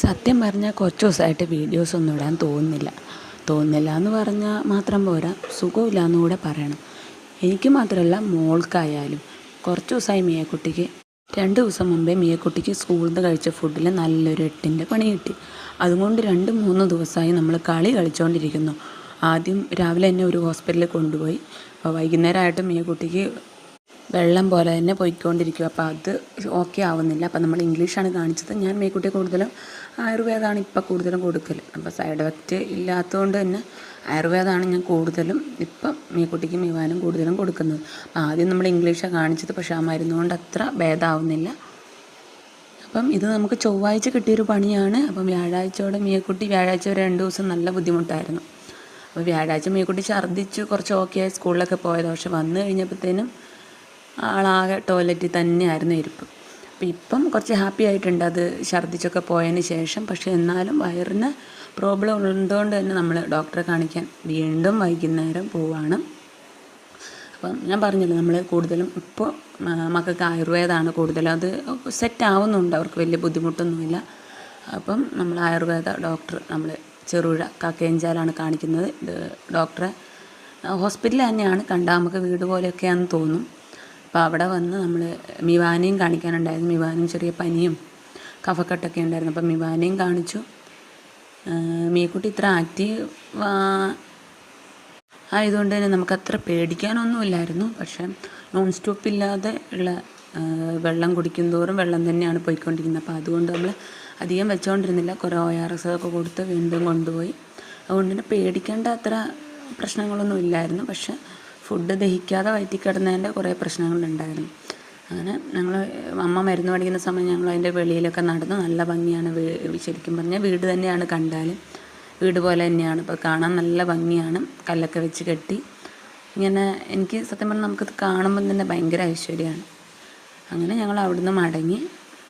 സത്യം പറഞ്ഞാൽ കുറച്ച് ദിവസമായിട്ട് വീഡിയോസൊന്നും ഇടാൻ തോന്നുന്നില്ല എന്ന് പറഞ്ഞാൽ മാത്രം പോരാ, സുഖമില്ല എന്നുകൂടെ പറയണം. എനിക്ക് മാത്രമല്ല, മോൾക്കായാലും. കുറച്ച് ദിവസമായി മിയക്കുട്ടിക്ക് 2 ദിവസം മുമ്പേ മിയക്കുട്ടിക്ക് സ്കൂളിൽ നിന്ന് കഴിച്ച ഫുഡിൽ നല്ലൊരു 8ൻ്റെ പണി കിട്ടി. അതുകൊണ്ട് 2-3 ദിവസമായി നമ്മൾ കളിച്ചുകൊണ്ടിരിക്കുന്നു. ആദ്യം രാവിലെ തന്നെ ഒരു ഹോസ്പിറ്റലിൽ കൊണ്ടുപോയി. അപ്പോൾ വൈകുന്നേരമായിട്ട് മിയക്കുട്ടിക്ക് വെള്ളം പോലെ തന്നെ പോയിക്കൊണ്ടിരിക്കും. അപ്പോൾ അത് ഓക്കെ ആവുന്നില്ല. അപ്പോൾ നമ്മൾ ഇംഗ്ലീഷാണ് കാണിച്ചത്. ഞാൻ മേക്കുട്ടിയെ കൂടുതലും ആയുർവേദമാണ് ഇപ്പോൾ കൂടുതലും കൊടുക്കൽ. അപ്പോൾ സൈഡ് എഫക്റ്റ് ഇല്ലാത്തതുകൊണ്ട് തന്നെ ആയുർവേദമാണ് ഞാൻ കൂടുതലും ഇപ്പം മേക്കുട്ടിക്കും മിവാനും കൂടുതലും കൊടുക്കുന്നത്. അപ്പോൾ ആദ്യം നമ്മൾ ഇംഗ്ലീഷാണ് കാണിച്ചത്, പക്ഷേ ആ മരുന്നുകൊണ്ട് അത്ര ഭേദമാവുന്നില്ല. അപ്പം ഇത് നമുക്ക് ചൊവ്വാഴ്ച കിട്ടിയൊരു പണിയാണ്. അപ്പം വ്യാഴാഴ്ച വരെ 2 ദിവസം നല്ല ബുദ്ധിമുട്ടായിരുന്നു. അപ്പോൾ വ്യാഴാഴ്ച മിയക്കുട്ടി ഛർദ്ദിച്ചു കുറച്ച് ഓക്കെയായി സ്കൂളിലൊക്കെ പോയത്. പക്ഷെ വന്നു കഴിഞ്ഞപ്പോഴത്തേനും ആളാകെ ടോയ്ലറ്റിൽ തന്നെയായിരുന്നു ഇരിപ്പ്. അപ്പോൾ ഇപ്പം കുറച്ച് ഹാപ്പി ആയിട്ടുണ്ട് അത് ഛർദ്ദിച്ചൊക്കെ പോയതിന് ശേഷം. പക്ഷേ എന്നാലും വയറിന് പ്രോബ്ലം ഉള്ളതുകൊണ്ട് തന്നെ നമ്മൾ ഡോക്ടറെ കാണിക്കാൻ വീണ്ടും വൈകുന്നേരം പോവുകയാണ്. അപ്പം ഞാൻ പറഞ്ഞല്ലോ, നമ്മൾ കൂടുതലും ഇപ്പോൾ മക്കൾക്ക് ആയുർവേദമാണ് കൂടുതലും. അത് സെറ്റ് ആവുന്നുണ്ട്, അവർക്ക് വലിയ ബുദ്ധിമുട്ടൊന്നുമില്ല. അപ്പം നമ്മൾ ആയുർവേദ ഡോക്ടർ നമ്മൾ ചെറുപുഴ കാക്കയഞ്ചാലാണ് കാണിക്കുന്നത്. ഡോക്ടറെ ഹോസ്പിറ്റലിൽ തന്നെയാണ്, കണ്ടാൽ നമുക്ക് വീട് പോലെയൊക്കെയാണെന്ന് തോന്നും. അപ്പോൾ അവിടെ വന്ന് നമ്മൾ മിവാനെയും കാണിക്കാനുണ്ടായിരുന്നു. മിവാനും ചെറിയ പനിയും കഫക്കെട്ടൊക്കെ ഉണ്ടായിരുന്നു. അപ്പം മിവാനെയും കാണിച്ചു. മിയക്കുട്ടി ഇത്ര ആക്റ്റീവ് ആയതുകൊണ്ട് തന്നെ നമുക്കത്ര പേടിക്കാനൊന്നുമില്ലായിരുന്നു. പക്ഷേ നോൺ സ്റ്റോപ്പ് ഇല്ലാതെ ഉള്ള വെള്ളം കുടിക്കും തോറും വെള്ളം തന്നെയാണ് പോയിക്കൊണ്ടിരിക്കുന്നത്. അപ്പോൾ അതുകൊണ്ട് നമ്മൾ അധികം വെച്ചുകൊണ്ടിരുന്നില്ല. കുറേ ORS ഒക്കെ കൊടുത്ത് വീണ്ടും കൊണ്ടുപോയി. അതുകൊണ്ട് തന്നെ പേടിക്കേണ്ട അത്ര പ്രശ്നങ്ങളൊന്നും ഇല്ലായിരുന്നു. പക്ഷേ ഫുഡ് ദഹിക്കാതെ വയറ്റിൽ കിടന്നതിൻ്റെ കുറേ പ്രശ്നങ്ങളുണ്ടായിരുന്നു. അങ്ങനെ ഞങ്ങൾ അമ്മ മരുന്ന് മേടിക്കുന്ന സമയം ഞങ്ങൾ അതിൻ്റെ വെളിയിലൊക്കെ നടന്ന് നല്ല ഭംഗിയാണ്. ശരിക്കും പറഞ്ഞാൽ വീട് തന്നെയാണ്, കണ്ടാൽ വീട് പോലെ തന്നെയാണ്. ഇപ്പോൾ കാണാൻ നല്ല ഭംഗിയാണ്. കല്ലൊക്കെ വെച്ച് കെട്ടി ഇങ്ങനെ. എനിക്ക് സത്യം പറഞ്ഞാൽ നമുക്കത് കാണുമ്പം തന്നെ ഭയങ്കര ഐശ്വര്യമാണ്. അങ്ങനെ ഞങ്ങൾ അവിടുന്ന് മടങ്ങി.